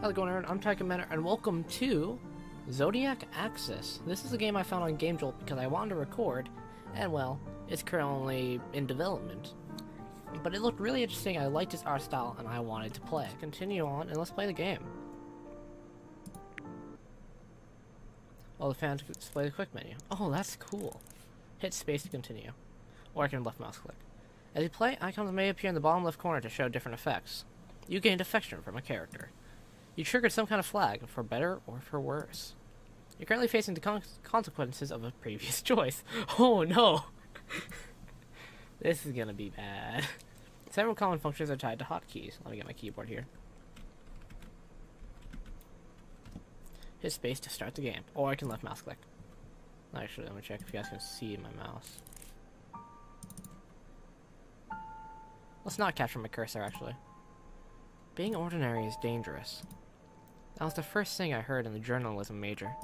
How's it going, everyone? I'm Tycho Manor, and welcome to Zodiac Axis. This is a game I found on GameJolt because I wanted to record, and well, it's currently in development. But it looked really interesting, I liked its art style, and I wanted to play. Continue on, and let's play the game. Well, the fans can display the quick menu. Oh, that's cool. Hit space to continue. Or I can left mouse click. As you play, icons may appear in the bottom left corner to show different effects. You gained affection from a character. You triggered some kind of flag, for better or for worse. You're currently facing the consequences of a previous choice. Oh no! This is gonna be bad. Several common functions are tied to hotkeys. Let me get my keyboard here. Hit space to start the game, or I can left mouse click. Actually, let me check if you guys can see my mouse. Let's not capture my cursor, actually. Being ordinary is dangerous. That was the first thing I heard in the journalism major.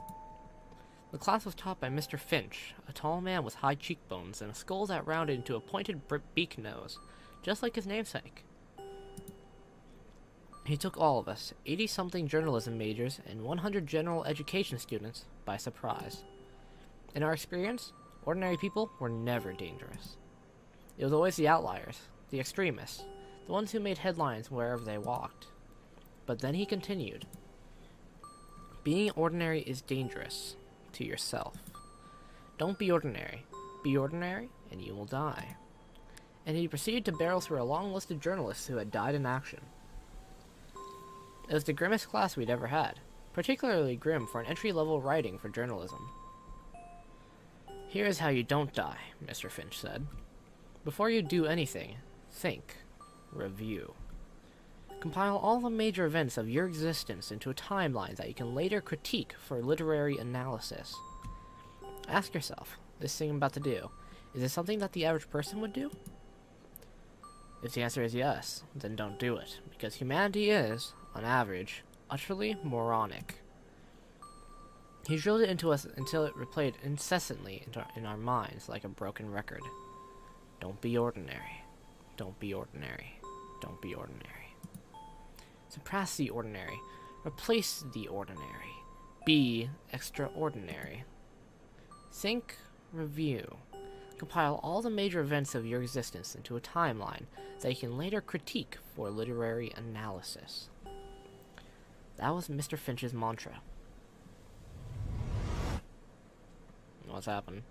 The class was taught by Mr. Finch, a tall man with high cheekbones and a skull that rounded into a pointed beak nose, just like his namesake. He took all of us, 80-something journalism majors and 100 general education students, by surprise. In our experience, ordinary people were never dangerous. It was always the outliers, the extremists, the ones who made headlines wherever they walked. But then he continued. Being ordinary is dangerous to yourself. Don't be ordinary. Be ordinary, and you will die. And he proceeded to barrel through a long list of journalists who had died in action. It was the grimmest class we'd ever had, particularly grim for an entry-level writing for journalism. Here is how you don't die, Mr. Finch said. Before you do anything, think. Review. Compile all the major events of your existence into a timeline that you can later critique for literary analysis. Ask yourself, this thing I'm about to do, is it something that the average person would do? If the answer is yes, then don't do it, because humanity is, on average, utterly moronic. He drilled it into us until it replayed incessantly in our minds like a broken record. Don't be ordinary. Don't be ordinary. Don't be ordinary. Suppress the ordinary. Replace the ordinary. Be extraordinary. Think, review. Compile all the major events of your existence into a timeline that you can later critique for literary analysis. That was Mr. Finch's mantra. What's happened?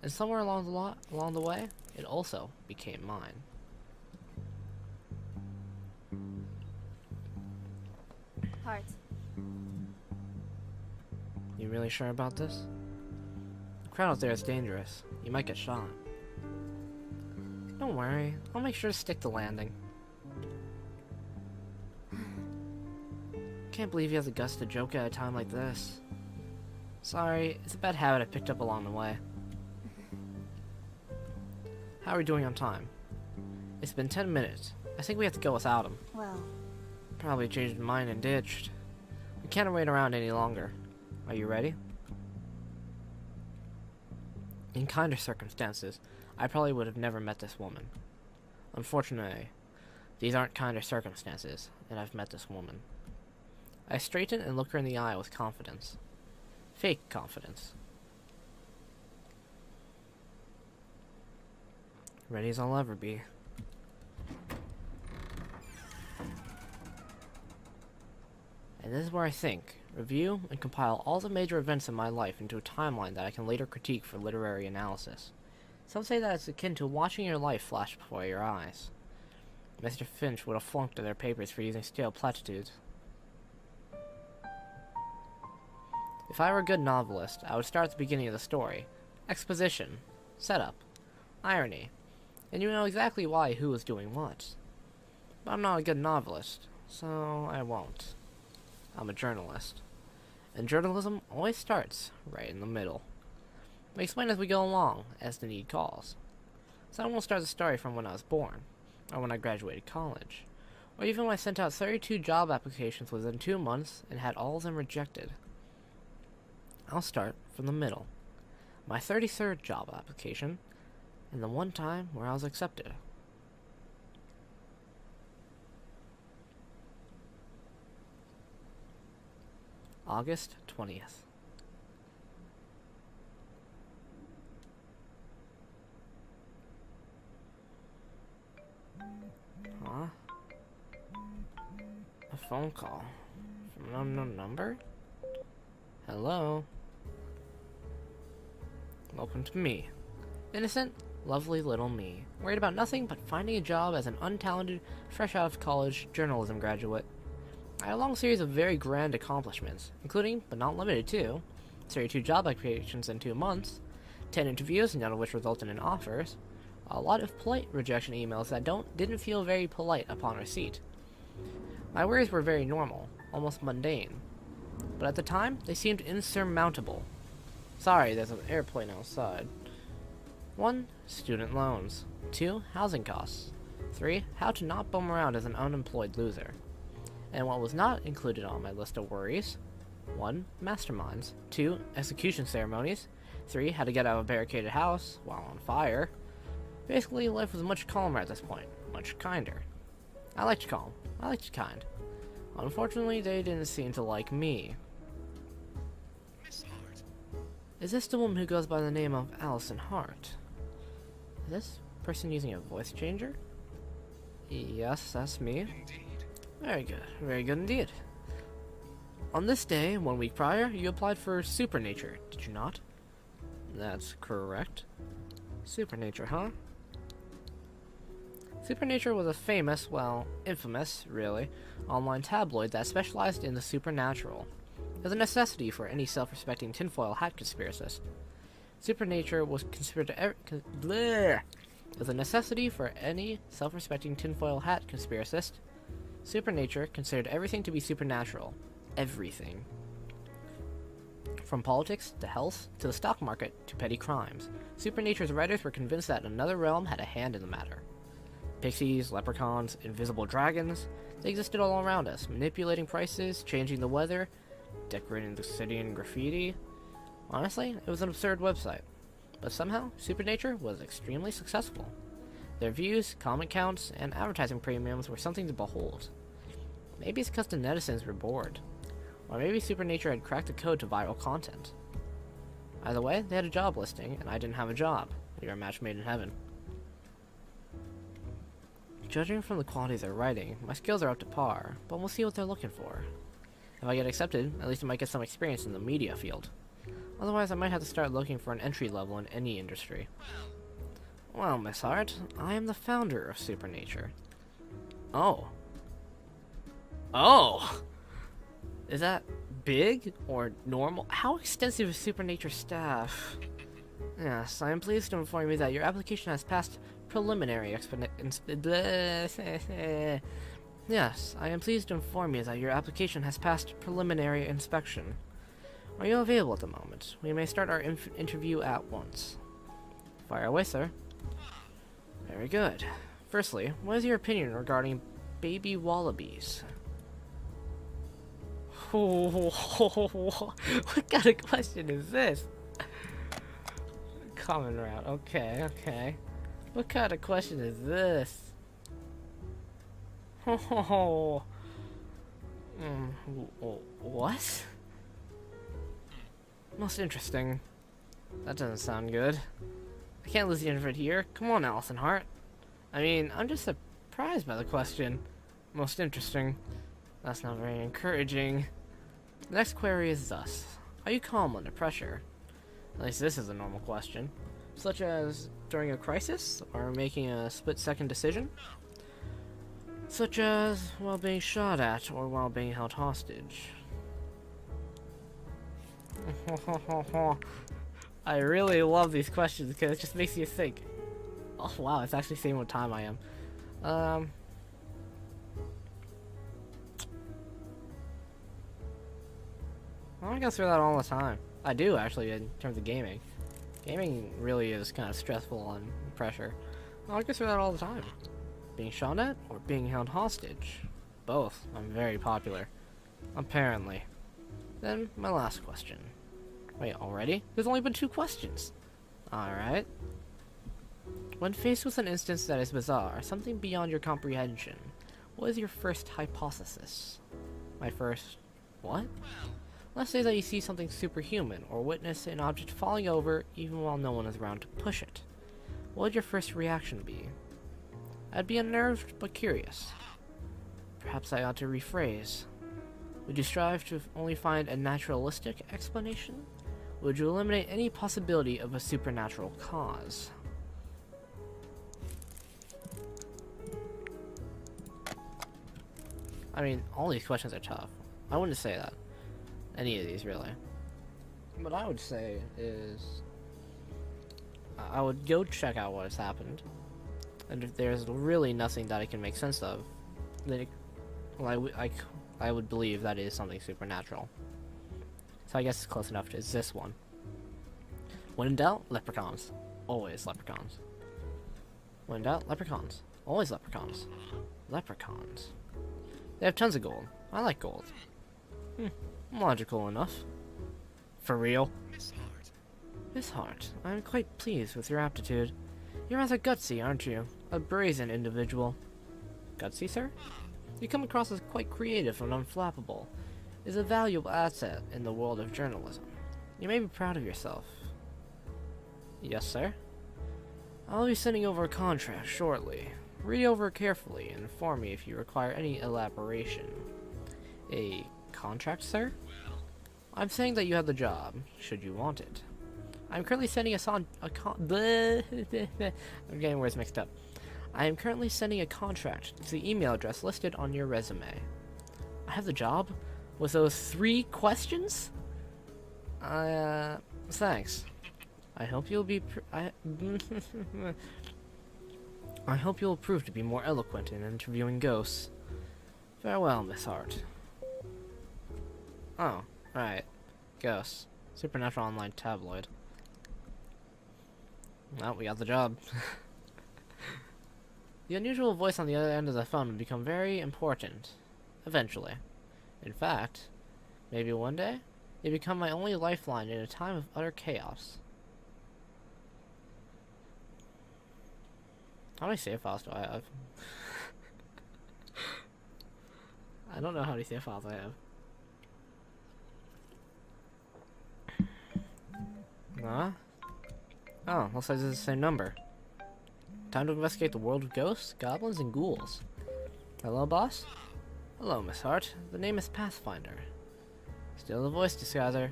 And somewhere along the way, it also became mine. Heart. You really sure about this? The crowd out there is dangerous. You might get shot. Don't worry, I'll make sure to stick the landing. Can't believe he has the guts to joke at a time like this. Sorry, it's a bad habit I picked up along the way. How are we doing on time? It's been 10 minutes. I think we have to go without him. Well, Probably changed his mind and ditched. We can't wait around any longer. Are you ready? In kinder circumstances, I probably would have never met this woman. Unfortunately, these aren't kinder circumstances, and I've met this woman. I straightened and looked her in the eye with confidence. Fake confidence. Ready as I'll ever be. And this is where I think, review, and compile all the major events in my life into a timeline that I can later critique for literary analysis. Some say that it's akin to watching your life flash before your eyes. Mr. Finch would have flunked their papers for using stale platitudes. If I were a good novelist, I would start at the beginning of the story. Exposition, setup, irony, and you know exactly why who is doing what. But I'm not a good novelist, so I won't. I'm a journalist. And journalism always starts right in the middle. We explain as we go along, as the need calls. So I won't start the story from when I was born, or when I graduated college, or even when I sent out 32 job applications within 2 months and had all of them rejected. I'll start from the middle. My 33rd job application, and the one time where I was accepted. August 20th. Huh? A phone call from an unknown number? Hello? Welcome to me. Innocent, lovely little me, worried about nothing but finding a job as an untalented, fresh out of college journalism graduate. I had a long series of very grand accomplishments, including, but not limited to, 32 job applications in 2 months, 10 interviews, none of which resulted in offers, a lot of polite rejection emails that didn't feel very polite upon receipt. My worries were very normal, almost mundane, but at the time, they seemed insurmountable. Sorry, there's an airplane outside. 1. Student loans. 2. Housing costs. 3. How to not bum around as an unemployed loser. And what was not included on my list of worries: 1. Masterminds. 2. Execution ceremonies. 3. How to get out of a barricaded house while on fire. Basically, life was much calmer at this point. Much kinder. I liked calm. I liked kind. Unfortunately, they didn't seem to like me. Is this the woman who goes by the name of Allison Hart? Is this person using a voice changer? Yes, that's me. Indeed. Very good indeed. On this day, 1 week prior, you applied for Supernature, did you not? That's correct. Supernature, huh? Supernature was a famous, well, infamous, really, online tabloid that specialized in the supernatural. It was a necessity for any self-respecting tinfoil hat conspiracist. Supernature was considered It was a necessity for any self-respecting tinfoil hat conspiracist. Supernature considered everything to be supernatural. Everything. From politics, to health, to the stock market, to petty crimes. Supernature's writers were convinced that another realm had a hand in the matter. Pixies, leprechauns, invisible dragons, they existed all around us, manipulating prices, changing the weather, decorating the city in graffiti. Honestly, it was an absurd website. But somehow, Supernature was extremely successful. Their views, comment counts, and advertising premiums were something to behold. Maybe it's because the netizens were bored. Or maybe Supernature had cracked the code to viral content. Either way, they had a job listing, and I didn't have a job. We were a match made in heaven. Judging from the quality of their writing, my skills are up to par, but we'll see what they're looking for. If I get accepted, at least I might get some experience in the media field. Otherwise, I might have to start looking for an entry level in any industry. Well, Miss Hart, I am the founder of Supernature. Oh. Oh! Is that big or normal? How extensive is Supernature's staff? Yes, I am pleased to inform you that your application has passed preliminary Yes, I am pleased to inform you that your application has passed preliminary inspection. Are you available at the moment? We may start our interview at once. Fire away, sir. Very good. Firstly, what is your opinion regarding baby wallabies? What kind of question is this? Common route. Okay. What kind of question is this? What? Most interesting. That doesn't sound good. I can't lose the infant here. Come on, Allison Hart. I mean, I'm just surprised by the question. Most interesting. That's not very encouraging. The next query is thus. Are you calm under pressure? At least this is a normal question. Such as during a crisis, or making a split-second decision? Such as while being shot at, or while being held hostage. I really love these questions because it just makes you think. Oh wow, it's actually saying what time I am. I go through that all the time. I do actually, in terms of gaming. Gaming really is kind of stressful and pressure. I go through that all the time. Being shot at or being held hostage? Both. I'm very popular. Apparently. Then, my last question. Wait, already? There's only been 2 questions. Alright. When faced with an instance that is bizarre, something beyond your comprehension, what is your first hypothesis? My first... what? Let's say that you see something superhuman, or witness an object falling over even while no one is around to push it. What would your first reaction be? I'd be unnerved but curious. Perhaps I ought to rephrase. Would you strive to only find a naturalistic explanation? Would you eliminate any possibility of a supernatural cause? I mean, all these questions are tough. I wouldn't say that. Any of these, really. What I would say is, I would go check out what has happened, and if there's really nothing that I can make sense of, then I would believe that is something supernatural. So I guess it's close enough to this one. When in doubt, leprechauns. Always leprechauns. When in doubt, leprechauns. Always leprechauns. Leprechauns. They have tons of gold. I like gold. Logical enough. For real? Miss Hart, I am quite pleased with your aptitude. You're rather gutsy, aren't you? A brazen individual. Gutsy, sir? You come across as quite creative and unflappable. Is a valuable asset in the world of journalism. You may be proud of yourself. Yes, sir? I'll be sending over a contract shortly. Read over it carefully and inform me if you require any elaboration. A contract, sir? I'm saying that you have the job, should you want it. I'm currently sending I'm getting words mixed up. I am currently sending a contract to the email address listed on your resume. I have the job? With those 3 questions? Thanks. I hope you'll be I hope you'll prove to be more eloquent in interviewing ghosts. Farewell, Miss Hart. Oh, right. Ghosts. Supernatural online tabloid. Well, we got the job. The unusual voice on the other end of the phone would become very important. Eventually. In fact, maybe one day, you become my only lifeline in a time of utter chaos. How many save files do I have? I don't know how many save files I have. Huh? Oh, looks like this is the same number. Time to investigate the world of ghosts, goblins, and ghouls. Hello, boss? Hello, Miss Hart. The name is Pathfinder. Still the voice disguiser.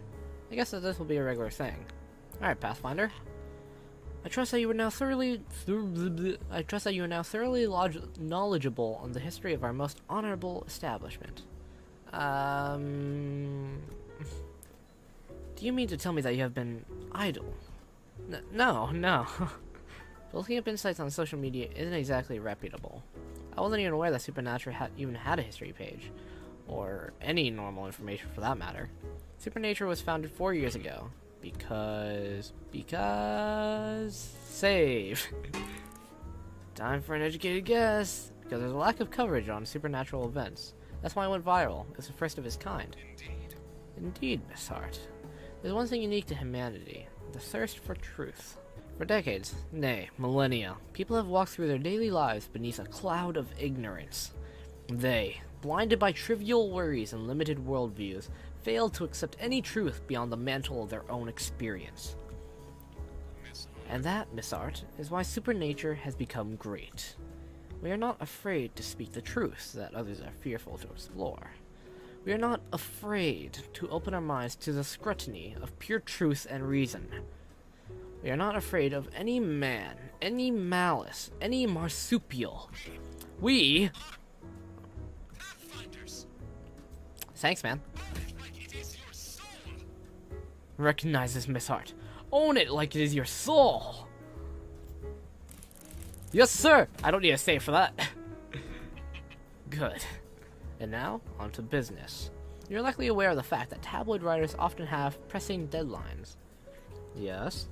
I guess that this will be a regular thing. Alright, Pathfinder. I trust that you are now thoroughly knowledgeable on the history of our most honorable establishment. Do you mean to tell me that you have been idle? No. Looking up insights on social media isn't exactly reputable. I wasn't even aware that Supernatural even had a history page, or any normal information for that matter. Supernatural was founded 4 years ago, because save. Time for an educated guess, because there's a lack of coverage on supernatural events. That's why it went viral. It's the first of its kind. Indeed, Miss Hart. There's one thing unique to humanity, the thirst for truth. For decades, nay, millennia, people have walked through their daily lives beneath a cloud of ignorance. They, blinded by trivial worries and limited worldviews, failed to accept any truth beyond the mantle of their own experience. And that, Miss Hart, is why Supernature has become great. We are not afraid to speak the truth that others are fearful to explore. We are not afraid to open our minds to the scrutiny of pure truth and reason. We are not afraid of any man, any malice, any marsupial. We... Thanks, man. Recognize this, Miss Hart. Own it like it is your soul. Yes, sir. I don't need a save for that. Good. And now, on to business. You're likely aware of the fact that tabloid writers often have pressing deadlines. Yes.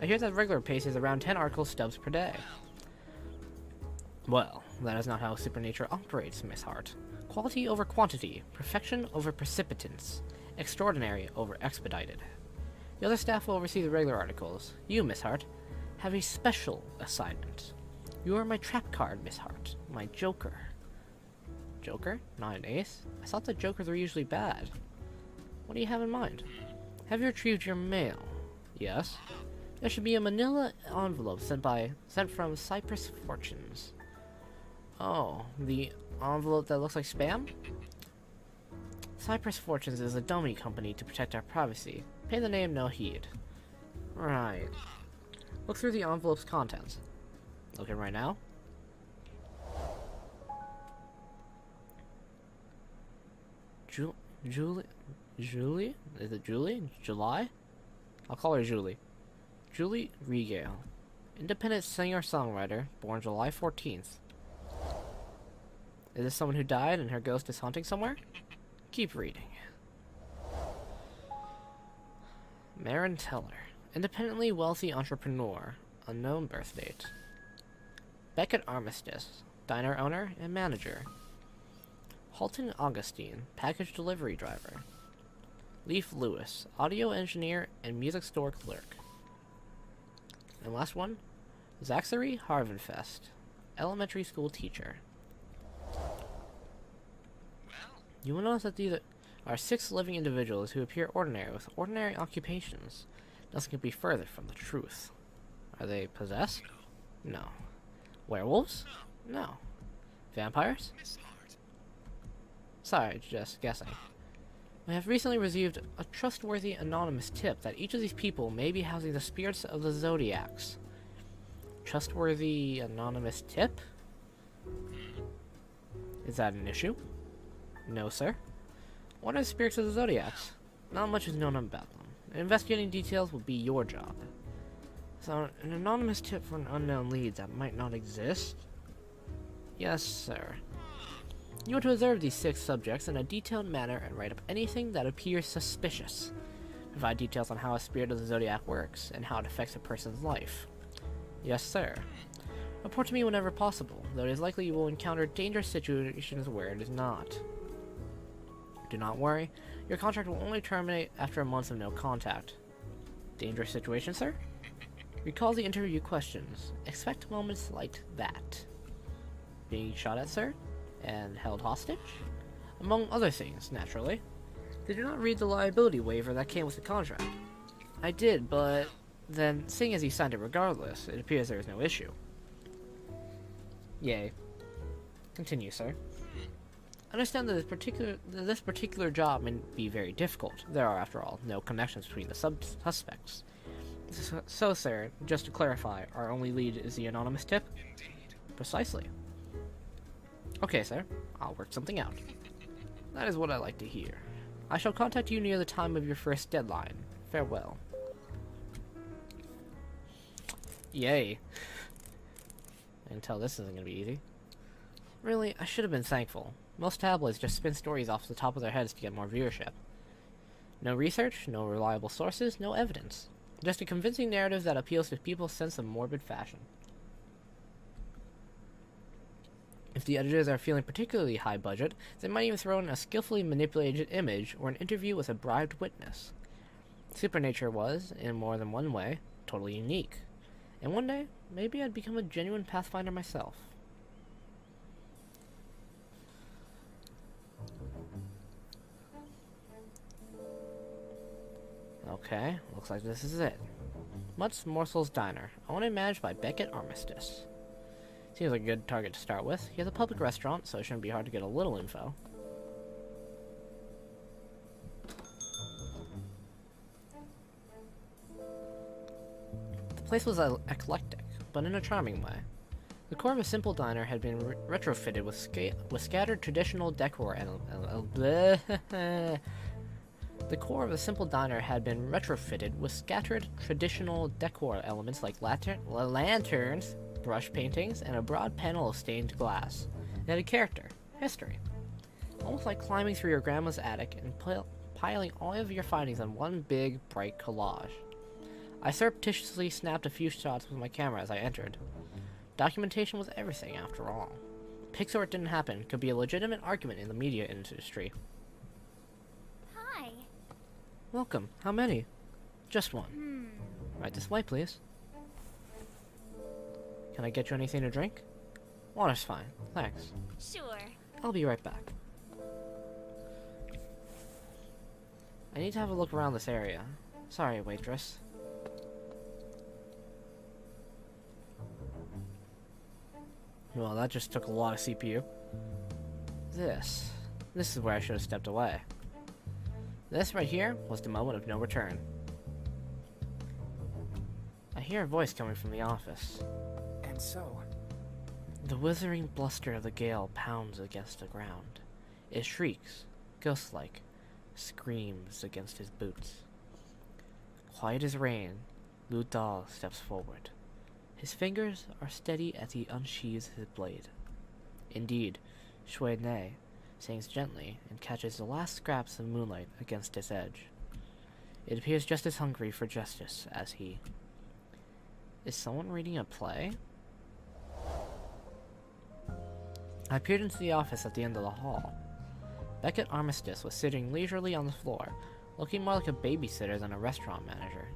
I hear that regular pace is around 10 article stubs per day. Well, that is not how Supernature operates, Miss Hart. Quality over quantity, perfection over precipitance, extraordinary over expedited. The other staff will oversee the regular articles. You, Miss Hart, have a special assignment. You are my trap card, Miss Hart, my joker. Joker? Not an ace? I thought that jokers were usually bad. What do you have in mind? Have you retrieved your mail? Yes. There should be a manila envelope sent from Cypress Fortunes. Oh, the envelope that looks like spam? Cypress Fortunes is a dummy company to protect our privacy. Pay the name no heed. Right. Look through the envelope's contents. Looking right now? Julie? Is it Julie? July? I'll call her Julie. Julie Regale. Independent singer-songwriter, born July 14th. Is this someone who died and her ghost is haunting somewhere? Keep reading. Marin Teller. Independently wealthy entrepreneur. Unknown birth date. Beckett Armistice. Diner owner and manager. Halton Augustine. Package delivery driver. Leaf Lewis. Audio engineer and music store clerk. And last one. Zachary Harvenfest. Elementary school teacher. You will notice that these are 6 living individuals who appear ordinary with ordinary occupations. Nothing could be further from the truth. Are they possessed? No. Werewolves? No. Vampires? Sorry, just guessing. We have recently received a trustworthy anonymous tip that each of these people may be housing the spirits of the Zodiacs. Trustworthy anonymous tip? Is that an issue? No, sir. What are the spirits of the Zodiacs? Not much is known about them. Investigating details will be your job. So, an anonymous tip for an unknown lead that might not exist? Yes, sir. You are to observe these 6 subjects in a detailed manner and write up anything that appears suspicious. Provide details on how a spirit of the Zodiac works and how it affects a person's life. Yes, sir. Report to me whenever possible, though it is likely you will encounter dangerous situations where it is not. Do not worry, your contract will only terminate after a month of no contact. Dangerous situation, sir? Recall the interview questions. Expect moments like that. Being shot at, sir? And held hostage? Among other things, naturally. Did you not read the liability waiver that came with the contract? I did, but then, seeing as you signed it regardless, it appears there is no issue. Yay. Continue, sir. Understand that this particular job may be very difficult. There are, after all, no connections between the suspects. So, sir, just to clarify, our only lead is the anonymous tip? Indeed. Precisely. Okay, sir. I'll work something out. That is what I like to hear. I shall contact you near the time of your first deadline. Farewell. Yay. I can tell this isn't going to be easy. Really, I should have been thankful. Most tabloids just spin stories off the top of their heads to get more viewership. No research, no reliable sources, no evidence. Just a convincing narrative that appeals to people's sense of morbid fashion. If the editors are feeling particularly high budget, they might even throw in a skillfully manipulated image or an interview with a bribed witness. Supernature was, in more than one way, totally unique. And one day, maybe I'd become a genuine Pathfinder myself. Okay, looks like this is it. Mutt's Morsel's Diner, owned and managed by Beckett Armistice. Seems like a good target to start with. He has a public restaurant, so it shouldn't be hard to get a little info. The place was eclectic, but in a charming way. The core of a simple diner had been retrofitted with scattered traditional decor The core of a simple diner had been retrofitted with scattered traditional decor elements like lanterns, brush paintings, and a broad panel of stained glass. It had a character, history. Almost like climbing through your grandma's attic and piling all of your findings on one big, bright collage. I surreptitiously snapped a few shots with my camera as I entered. Documentation was everything, after all. Pixar It Didn't Happen could be a legitimate argument in the media industry. Hi. Welcome. How many? Just one. Right this way, please. Can I get you anything to drink? Water's fine. Thanks. Sure. I'll be right back. I need to have a look around this area. Sorry, waitress. Well, that just took a lot of CPU. This is where I should have stepped away. This right here was the moment of no return. I hear a voice coming from the office. And so? The withering bluster of the gale pounds against the ground. It shrieks, ghost-like, screams against his boots. Quiet as rain, Lu Dal steps forward. His fingers are steady as he unsheathes his blade. Indeed, Shui Ne sings gently and catches the last scraps of moonlight against its edge. It appears just as hungry for justice as he. Is someone reading a play? I peered into the office at the end of the hall. Beckett Armistice was sitting leisurely on the floor, looking more like a babysitter than a restaurant manager.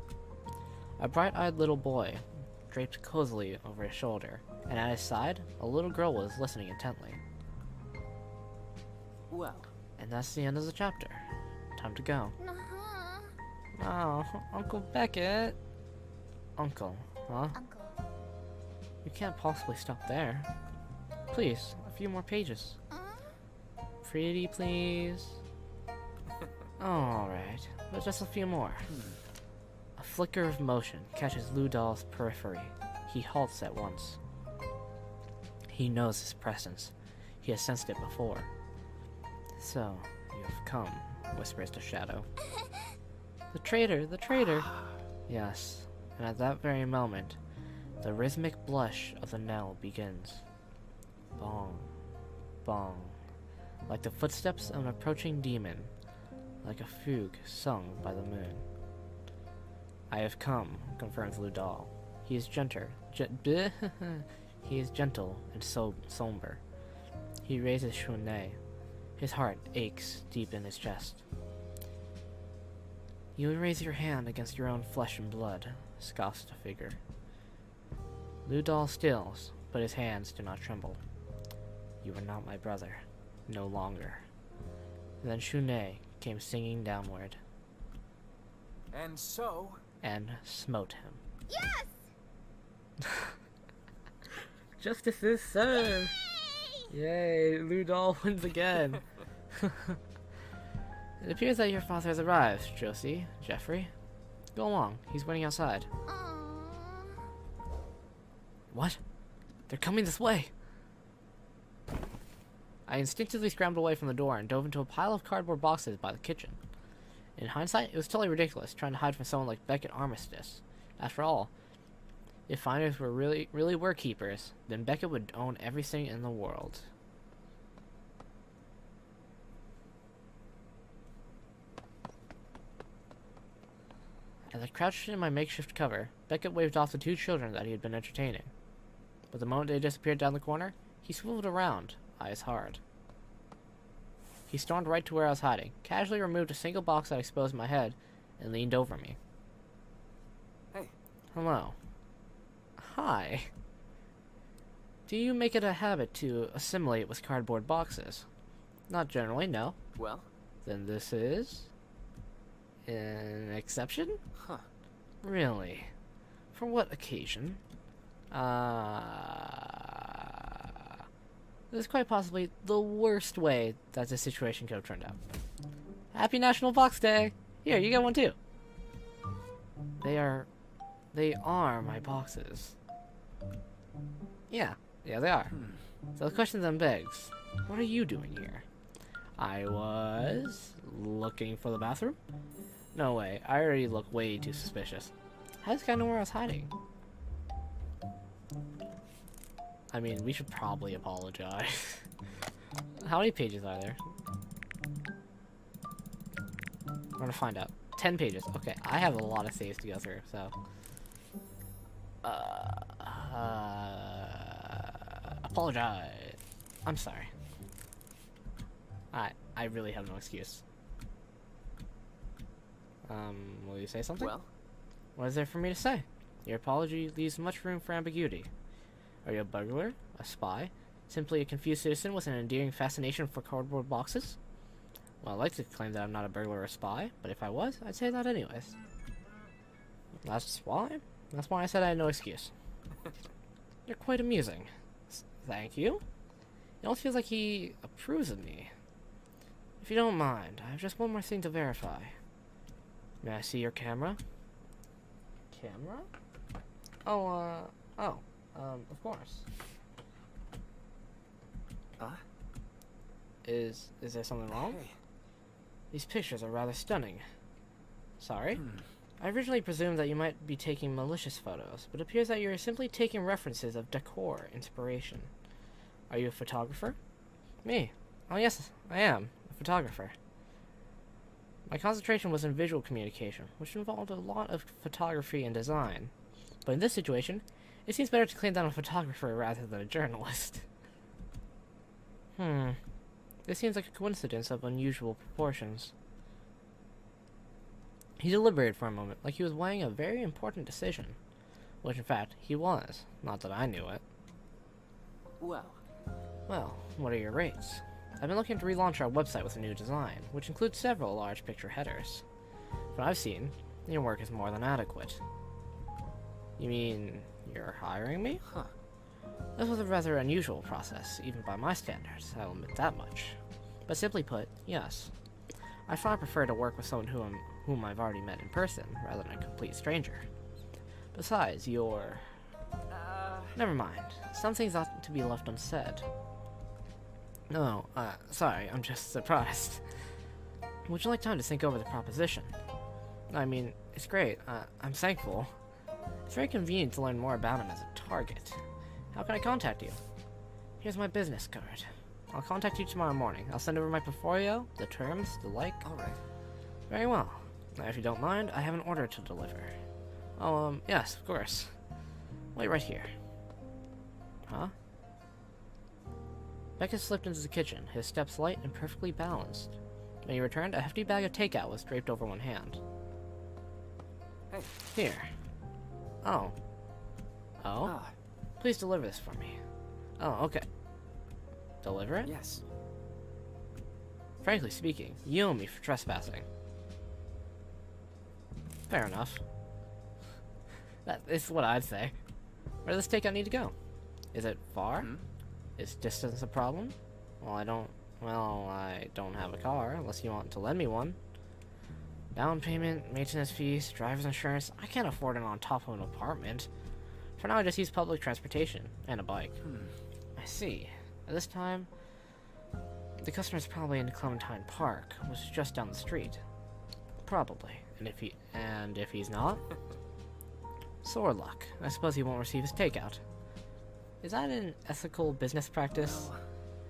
A bright-eyed little boy draped cozily over his shoulder, and at his side, a little girl was listening intently. Well. And that's the end of the chapter. Time to go. Uh-huh. Oh, Uncle Beckett. Uncle, huh? Uncle. You can't possibly stop there. Please, a few more pages. Pretty, please. Alright, but just a few more. A flicker of motion catches Lu Dal's periphery. He halts at once. He knows his presence. He has sensed it before. So, you have come, whispers the shadow. The traitor! The traitor! Yes, and at that very moment, the rhythmic blush of the knell begins. Bong, bong, like the footsteps of an approaching demon, like a fugue sung by the moon. I have come, confirms Lu Dal. He is he is gentle and somber. He raises Shui Ne. His heart aches deep in his chest. You would raise your hand against your own flesh and blood, scoffs the figure. Lu Dal stills, but his hands do not tremble. You are not my brother, no longer. Then Shui Ne came singing downward. And so? And smote him. Yes! Justice is served! Yay, Lu Dal wins again. It appears that your father has arrived, Josie, Jeffrey. Go along, he's waiting outside. Aww. What? They're coming this way! I instinctively scrambled away from the door and dove into a pile of cardboard boxes by the kitchen. In hindsight, it was totally ridiculous trying to hide from someone like Beckett Armistice. After all, if finders really were keepers, then Beckett would own everything in the world. As I crouched in my makeshift cover, Beckett waved off the two children that he had been entertaining. But the moment they disappeared down the corner, he swiveled around, eyes hard. He stormed right to where I was hiding, casually removed a single box that exposed my head, and leaned over me. Hey. Hello. Hi. Do you make it a habit to assimilate with cardboard boxes? Not generally, no. Well? Then this is... an exception? Huh. Really? For what occasion? This is quite possibly the worst way that this situation could have turned out. Happy National Box Day! Here, you get one too. They are my boxes. Yeah, they are. So the question then begs, what are you doing here? I was looking for the bathroom? No way, I already look way too suspicious. How does this guy know where I was hiding? I mean, we should probably apologize. How many pages are there? We're gonna find out. 10 pages. Okay, I have a lot of saves to go through, so... apologize. I'm sorry. I really have no excuse. Will you say something? Well? What is there for me to say? Your apology leaves much room for ambiguity. Are you a burglar? A spy? Simply a confused citizen with an endearing fascination for cardboard boxes? Well, I like to claim that I'm not a burglar or a spy, but if I was, I'd say that anyways. That's why? That's why I said I had no excuse. You're quite amusing. Thank you. It almost feels like he approves of me. If you don't mind, I have just one more thing to verify. May I see your camera? Camera? Of course. Is there something wrong? Hey. These pictures are rather stunning. Sorry? I originally presumed that you might be taking malicious photos, but it appears that you're simply taking references of decor inspiration. Are you a photographer? Me? Oh yes, I am a photographer. My concentration was in visual communication, which involved a lot of photography and design. But in this situation, it seems better to claim that I'm a photographer rather than a journalist. This seems like a coincidence of unusual proportions. He deliberated for a moment, like he was weighing a very important decision. Which, in fact, he was. Not that I knew it. Well, what are your rates? I've been looking to relaunch our website with a new design, which includes several large picture headers. From what I've seen, your work is more than adequate. You mean you're hiring me? huh. This was a rather unusual process, even by my standards, I'll admit that much. But simply put, yes. I far prefer to work with someone whom I've already met in person, rather than a complete stranger. Besides, you're... Never mind. Some things ought to be left unsaid. No, sorry, I'm just surprised. Would you like time to think over the proposition? I mean, it's great. I'm thankful. It's very convenient to learn more about him as a target. How can I contact you? Here's my business card. I'll contact you tomorrow morning. I'll send over my portfolio, the terms, the like. Alright. Very well. Now, if you don't mind, I have an order to deliver. Oh, yes, of course. Wait right here. Huh? Beckett slipped into the kitchen, his steps light and perfectly balanced. When he returned, a hefty bag of takeout was draped over one hand. Hey. Here. Oh. Oh? Please deliver this for me. Oh, okay. Deliver it? Yes. Frankly speaking, you owe me for trespassing. Fair enough. That is what I'd say. Where does this takeout need to go? Is it far? Is distance a problem? I don't have a car, unless you want to lend me one. Down payment, maintenance fees, driver's insurance. I can't afford it on top of an apartment. For now, I just use public transportation and a bike. I see. At this time, the customer's probably in Clementine Park, which is just down the street. Probably. And if he's not, sore luck. I suppose he won't receive his takeout. Is that an ethical business practice? Well,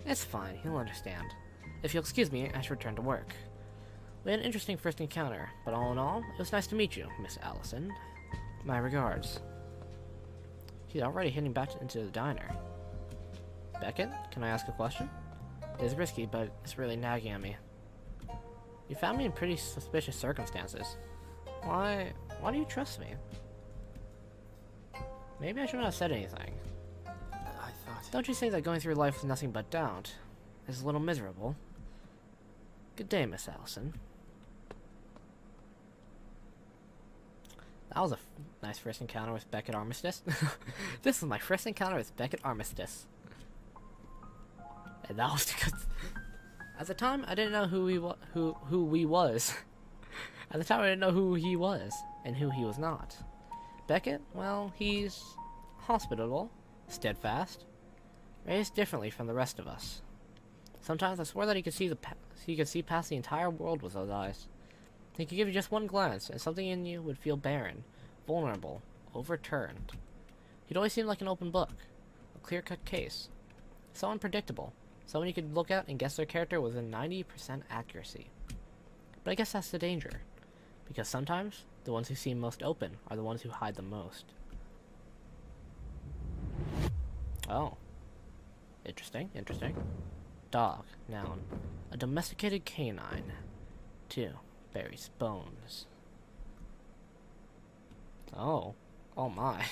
It's fine, he'll understand. If you'll excuse me, I should return to work. We had an interesting first encounter, but all in all, it was nice to meet you, Miss Allison. My regards. He's already heading back into the diner. Beckett, can I ask a question? It is risky, but it's really nagging at me. You found me in pretty suspicious circumstances. Why do you trust me? Maybe I should not have said anything. I thought... Don't you think that going through life with nothing but doubt is a little miserable? Good day, Miss Allison. That was a nice first encounter with Beckett Armistice. This was my first encounter with Beckett Armistice. And that was because... At the time, I didn't know who he was. At the time, I didn't know who he was, and who he was not. Beckett, well, he's hospitable, steadfast, raised differently from the rest of us. Sometimes I swore that he could see past the entire world with those eyes. He could give you just one glance, and something in you would feel barren, vulnerable, overturned. He'd always seemed like an open book, a clear-cut case. So unpredictable, someone you could look at and guess their character within 90% accuracy. But I guess that's the danger, because sometimes the ones who seem most open are the ones who hide the most. Oh. Interesting, interesting. Dog, noun. A domesticated canine. 2. Buries bones. Oh. Oh my.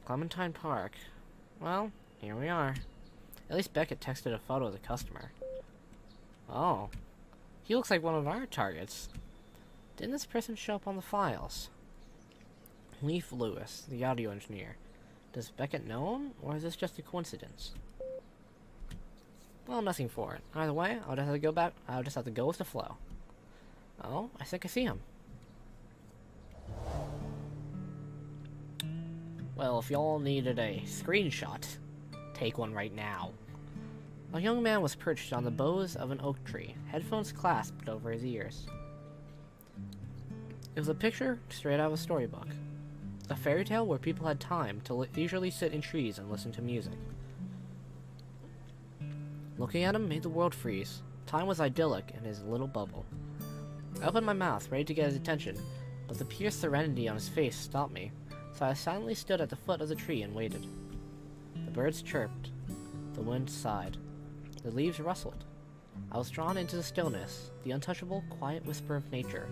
Clementine Park. Well, here we are. At least Beckett texted a photo of the customer. Oh. He looks like one of our targets. Didn't this person show up on the files? Leaf Lewis, the audio engineer. Does Beckett know him, or is this just a coincidence? Well, nothing for it. Either way, I'll just have to go back. I'll just have to go with the flow. Oh, I think I see him. Well, if y'all needed a screenshot, take one right now. A young man was perched on the boughs of an oak tree, headphones clasped over his ears. It was a picture straight out of a storybook. A fairy tale where people had time to leisurely sit in trees and listen to music. Looking at him made the world freeze. Time was idyllic in his little bubble. I opened my mouth, ready to get his attention, but the pure serenity on his face stopped me, so I silently stood at the foot of the tree and waited. The birds chirped. The wind sighed. The leaves rustled. I was drawn into the stillness, the untouchable, quiet whisper of nature.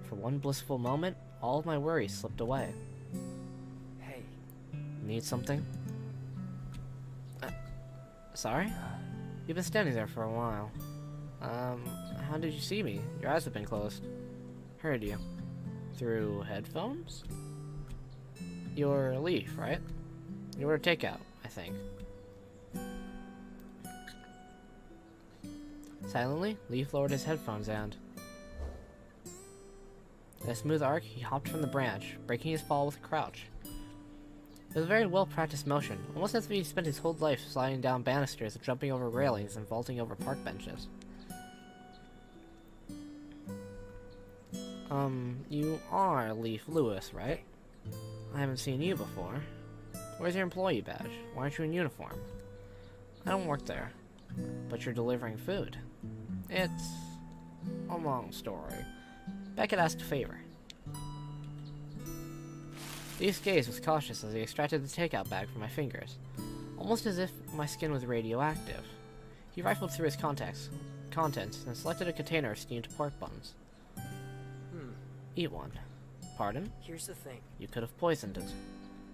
For one blissful moment, all of my worries slipped away. Hey. Need something? Sorry? You've been standing there for a while. How did you see me? Your eyes have been closed. Heard you. Through headphones? You're a Leaf, right? You were a takeout, I think. Silently, Leaf lowered his headphones and... in a smooth arc, he hopped from the branch, breaking his fall with a crouch. It was a very well-practiced motion, almost as if he spent his whole life sliding down banisters, jumping over railings, and vaulting over park benches. You are Leaf Lewis, right? I haven't seen you before. Where's your employee badge? Why aren't you in uniform? I don't work there, but you're delivering food. It's a long story. Beckett asked a favor. Leaf's gaze was cautious as he extracted the takeout bag from my fingers, almost as if my skin was radioactive. He rifled through his contents and selected a container of steamed pork buns. Eat one. Pardon? Here's the thing. You could have poisoned it.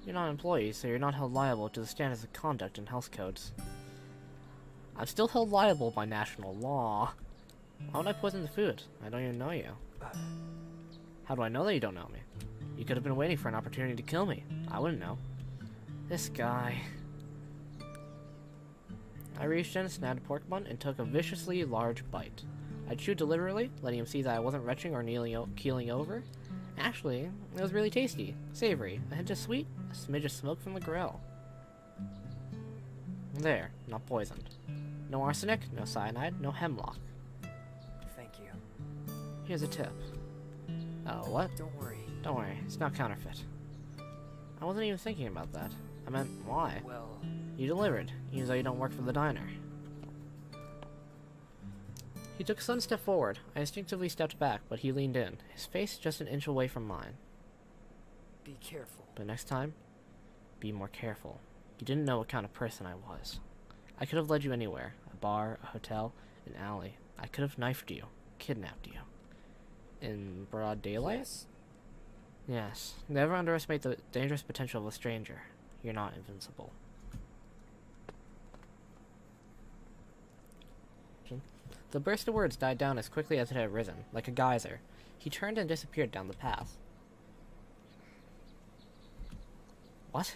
You're not an employee, so you're not held liable to the standards of conduct and health codes. I'm still held liable by national law. Why would I poison the food? I don't even know you. How do I know that you don't know me? You could have been waiting for an opportunity to kill me. I wouldn't know. This guy... I reached in, snagged a pork bun, and took a viciously large bite. I chewed deliberately, letting him see that I wasn't retching or keeling over. Actually, it was really tasty, savory, a hint of sweet, a smidge of smoke from the grill. There, not poisoned. No arsenic, no cyanide, no hemlock. Thank you. Here's a tip. Oh, what? Don't worry. Don't worry, it's not counterfeit. I wasn't even thinking about that. I meant, why? Well... You delivered, even though you don't work for the diner. He took a sudden step forward. I instinctively stepped back, but he leaned in, his face just an inch away from mine. Be careful. But next time, be more careful. You didn't know what kind of person I was. I could have led you anywhere. A bar, a hotel, an alley. I could have knifed you, kidnapped you. In broad daylight? Yes. Yes. Never underestimate the dangerous potential of a stranger. You're not invincible. The burst of words died down as quickly as it had risen, like a geyser. He turned and disappeared down the path. What?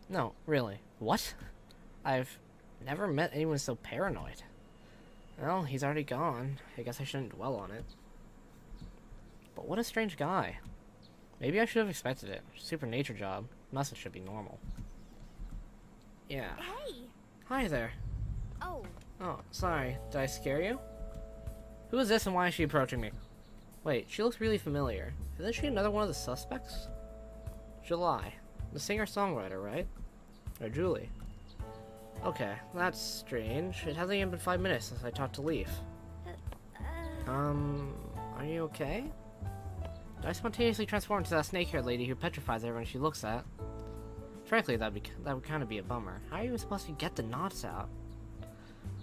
No, really. What? I've never met anyone so paranoid. Well, he's already gone. I guess I shouldn't dwell on it. But what a strange guy. Maybe I should have expected it. Super nature job. Message should be normal. Yeah. Hey! Hi there. Oh, Oh, sorry. Did I scare you? Who is this and why is she approaching me? Wait, she looks really familiar. Isn't she another one of the suspects? July. The singer-songwriter, right? Or Julie. Okay, that's strange. It hasn't even been 5 minutes since I talked to Leaf. Are you okay? Did I spontaneously transform into that snake-haired lady who petrifies everyone she looks at? Frankly, that would kind of be a bummer. How are you supposed to get the knots out?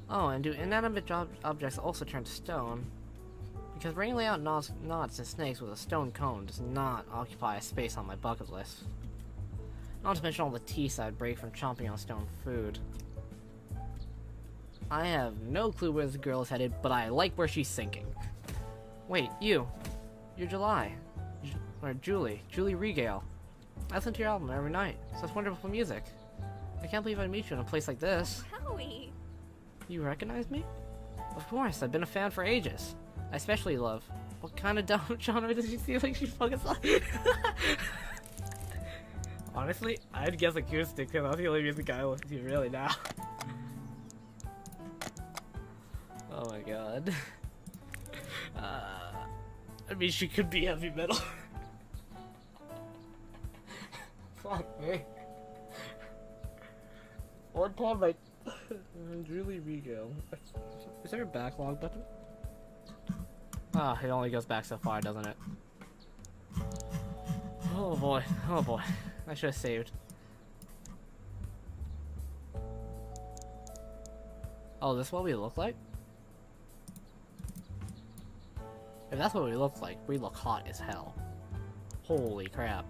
Oh, and do inanimate objects also turn to stone? Because bringing out knots and snakes with a stone cone does not occupy a space on my bucket list. Not to mention all the teeth I'd break from chomping on stone food. I have no clue where this girl is headed, but I like where she's sinking. Wait, you're July. Or Julie Regale. I listen to your album every night. Such wonderful music. I can't believe I'd meet you in a place like this. Howie. You recognize me? Of course, I've been a fan for ages. I especially love... What kind of dumb genre does she see like she fucking saw? Honestly, I'd guess acoustic because that's the only music I listen to really now. Oh my god. I mean, she could be heavy metal. Fuck me. One time I... Julie Regale. Is there a backlog button? Ah, it only goes back so far, doesn't it? Oh boy, oh boy. I should have saved. Oh, this is what we look like? If that's what we look like, we look hot as hell. Holy crap.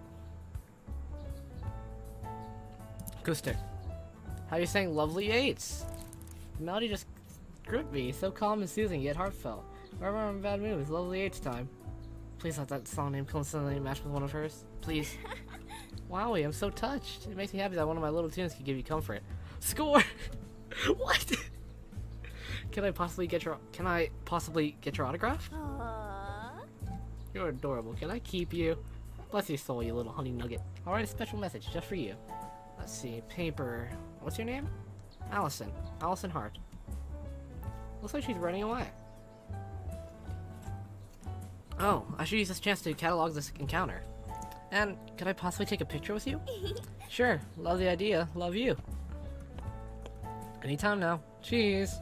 Acoustic. How you saying lovely eights? The melody just gripped me, so calm and soothing, yet heartfelt. Whenever I'm in a bad mood, it's lovely eights time. Please let that song name coincidentally match with one of hers. Please. Wowie, I'm so touched. It makes me happy that one of my little tunes can give you comfort. Score! What? Can I possibly get your autograph? Aww. You're adorable. Can I keep you? Bless your soul, you little honey nugget. I'll write a special message just for you. Let's see. Paper. What's your name? Allison. Allison Hart. Looks like she's running away. Oh, I should use this chance to catalog this encounter. And could I possibly take a picture with you? Sure. Love the idea. Love you. Anytime now. Cheese.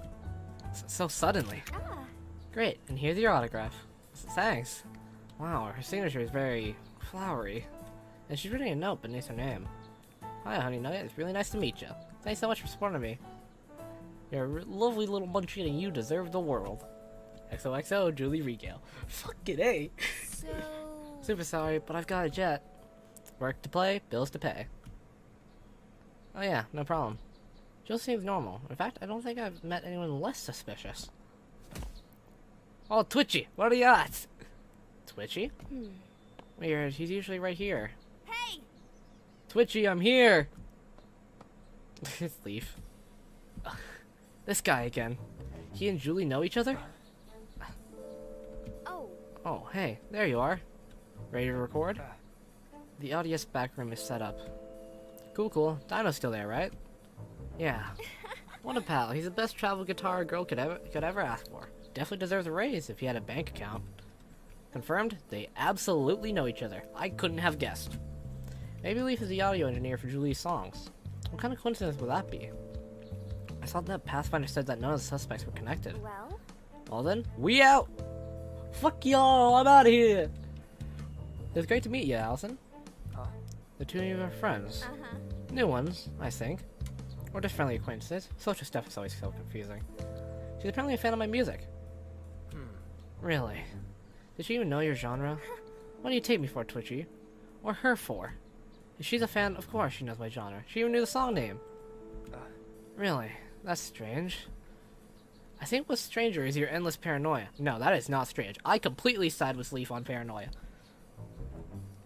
So suddenly. Ah. Great. And here's your autograph. Thanks. Wow, her signature is very flowery. And she's written a note beneath her name. Hi, Honey Nugget. It's really nice to meet you. Thanks so much for supporting me. You're a lovely little munchkin and you deserve the world. XOXO, Julie Regale. Fucking A. So... Super sorry, but I've got a jet. Work to play, bills to pay. Oh yeah, no problem. Jill seems normal. In fact, I don't think I've met anyone less suspicious. Oh, Twitchy, what are the odds? Twitchy? Weird, he's usually right here. Hey! Twitchy, I'm here! It's Leaf. This guy again. He and Julie know each other? Oh. Oh, hey, there you are. Ready to record? The audience back room is set up. Cool, cool. Dino's still there, right? Yeah. What a pal. He's the best travel guitar a girl could ever ask for. Definitely deserves a raise if he had a bank account. Confirmed, they absolutely know each other. I couldn't have guessed. Maybe Leaf is the audio engineer for Julie's songs. What kind of coincidence would that be? I saw that Pathfinder said that none of the suspects were connected. Well? Well then, we out! Fuck y'all, I'm out of here! It was great to meet you, Allison. Huh? The two of you are friends. Uh-huh. New ones, I think. Or just friendly acquaintances. Social stuff is always so confusing. She's apparently a fan of my music. Really? Did she even know your genre? What do you take me for, Twitchy? Or her for? If she's a fan, of course she knows my genre. She even knew the song name. Really? That's strange. I think what's stranger is your endless paranoia. No, that is not strange. I completely side with Leaf on paranoia.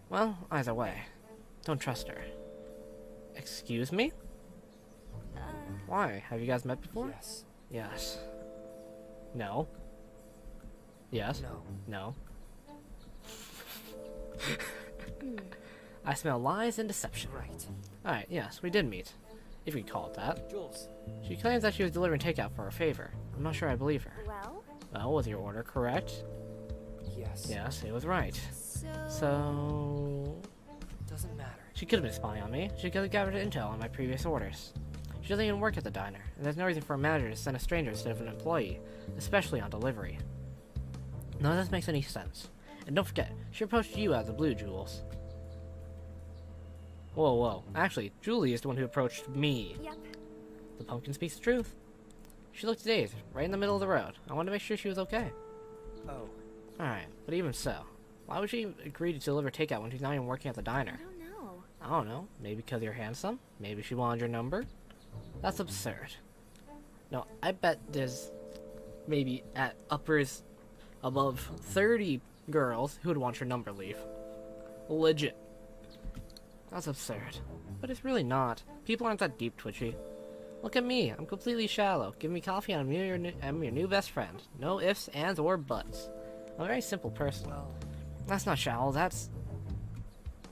Well, either way. Don't trust her. Excuse me? Why? Have you guys met before? Yes. Yes. No. Yes. No. No. I smell lies and deception. Right. Alright, yes, we did meet. If you can call it that. Jules. She claims that she was delivering takeout for a favor. I'm not sure I believe her. Well? Well, was your order correct? Yes. Yes, it was right. So... Doesn't matter. She could have been spying on me. She could have gathered intel on my previous orders. She doesn't even work at the diner, and there's no reason for a manager to send a stranger instead of an employee, especially on delivery. None of this makes any sense. And don't forget, she approached you out of the blue, Jules. Whoa, whoa. Actually, Julie is the one who approached me. Yep. The pumpkin speaks the truth. She looked dazed, right in the middle of the road. I wanted to make sure she was okay. Oh. Alright, but even so, why would she agree to deliver takeout when she's not even working at the diner? I don't know. I don't know. Maybe because you're handsome? Maybe she wanted your number? That's absurd. No, I bet there's maybe at uppers above 30 girls who would want your number, Leaf. Legit. That's absurd. But it's really not. People aren't that deep, Twitchy. Look at me. I'm completely shallow. Give me coffee and I'm your new best friend. No ifs, ands, or buts. I'm a very simple person. Well, That's not shallow. That's...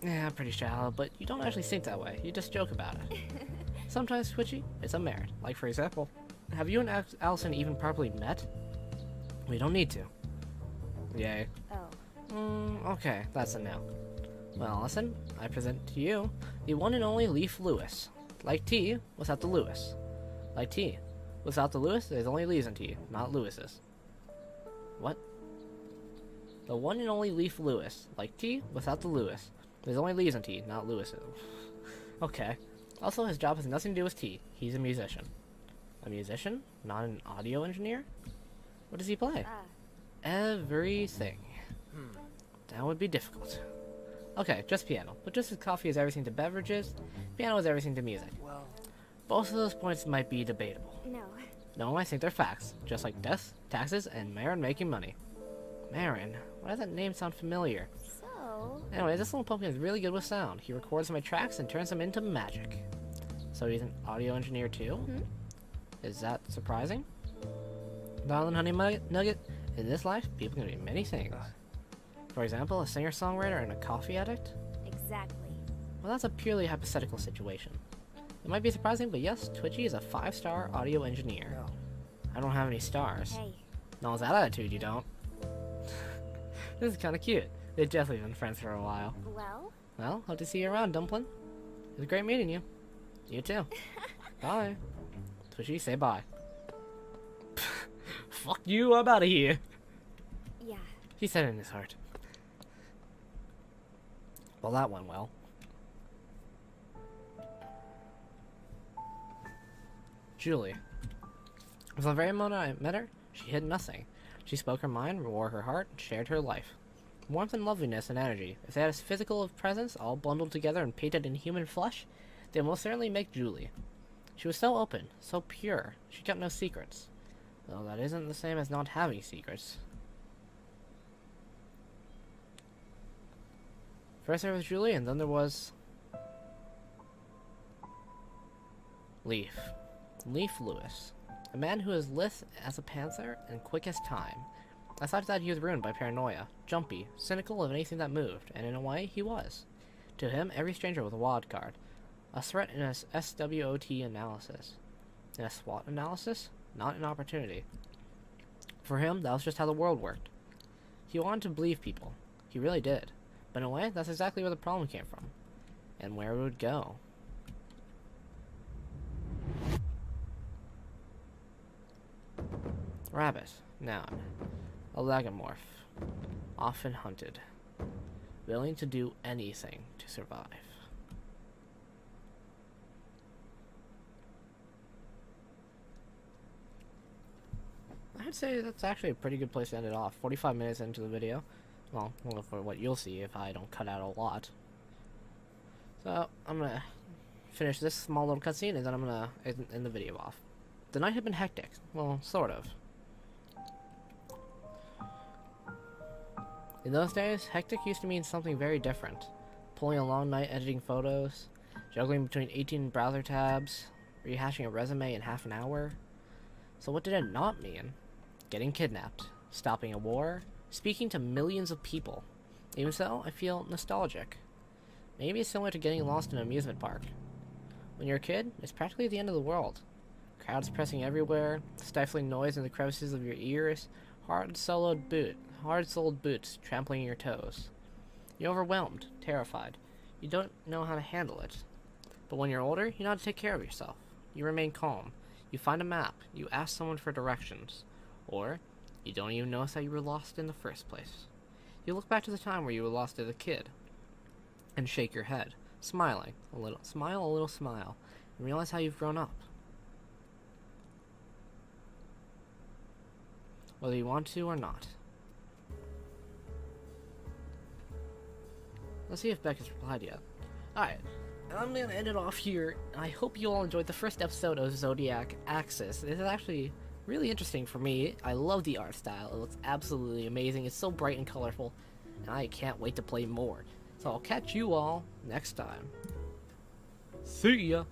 yeah, pretty shallow, but you don't actually think that way. You just joke about it. Sometimes, Twitchy, it's a merit. Like, for example, have you and Allison even properly met? We don't need to. Yay. Oh. Okay, that's a no. Well, Allison, I present to you the one and only Leaf Lewis. Like tea, without the Lewis. Like tea. Without the Lewis, there's only Lee's in tea, not Lewis's. What? The one and only Leaf Lewis. Like tea, without the Lewis. There's only Lee's in tea, not Lewis's. Okay. Also, his job has nothing to do with tea. He's a musician. A musician? Not an audio engineer? What does he play? Everything. That would be difficult. Okay, just piano. But just as coffee is everything to beverages, piano is everything to music. well, Both of those points might be debatable. No. No, I think they're facts. Just like death, taxes, and Marin making money. Marin? Why does that name sound familiar? So. Anyway, this little pumpkin is really good with sound. He records my tracks and turns them into magic. So he's an audio engineer too? Is that surprising? Darling Honey Nugget, in this life, people can be many things. For example, a singer-songwriter and a coffee addict? Exactly. Well, that's a purely hypothetical situation. It might be surprising, but yes, Twitchy is a 5-star audio engineer. no. I don't have any stars. Hey. No, it's that attitude you don't. This is kind of cute. They've definitely been friends for a while. Well. Well, hope to see you around, Dumpling. It was great meeting you. You too. Bye. Twitchy, say bye. Fuck you, I'm out of here. Yeah. He said it in his heart. Well, that went well. Julie. From the very moment I met her, she hid nothing. She spoke her mind, wore her heart, shared her life. Warmth and loveliness and energy. If they had a physical presence all bundled together and painted in human flesh, they would most certainly make Julie. She was so open, so pure. She kept no secrets. Though that isn't the same as not having secrets. First there was Julie, and then there was... Leaf. Leaf Lewis. A man who is lithe as a panther and quick as time. Aside that he was ruined by paranoia, jumpy, cynical of anything that moved, and in a way, he was. To him, every stranger was a wild card. A threat in a SWOT analysis. In a SWOT analysis? Not an opportunity. For him, that was just how the world worked. He wanted to believe people. He really did. But in a way, that's exactly where the problem came from. And where it would go. Rabbit. Noun. A lagomorph. Often hunted. Willing to do anything to survive. I'd say that's actually a pretty good place to end it off. 45 minutes into the video. Well, for what you'll see if I don't cut out a lot. So, I'm gonna finish this small little cutscene and then I'm gonna end the video off. The night had been hectic. Well, sort of. In those days, hectic used to mean something very different. Pulling a long night editing photos, juggling between 18 browser tabs, rehashing a resume in half an hour. So what did it not mean? Getting kidnapped, stopping a war, speaking to millions of people. Even so, I feel nostalgic. Maybe it's similar to getting lost in an amusement park. When you're a kid, it's practically the end of the world. Crowds pressing everywhere, stifling noise in the crevices of your ears, hard-souled boots trampling your toes. You're overwhelmed, terrified. You don't know how to handle it. But when you're older, you know how to take care of yourself. You remain calm. You find a map. You ask someone for directions. Or, you don't even notice that you were lost in the first place. You look back to the time where you were lost as a kid, and shake your head, smiling a little, smile, and realize how you've grown up. Whether you want to or not. Let's see if Beck has replied yet. Alright. I'm gonna end it off here. I hope you all enjoyed the first episode of Zodiac Axis. This is actually really interesting for me. I love the art style. It looks absolutely amazing. It's so bright and colorful, and I can't wait to play more. So I'll catch you all next time. See ya!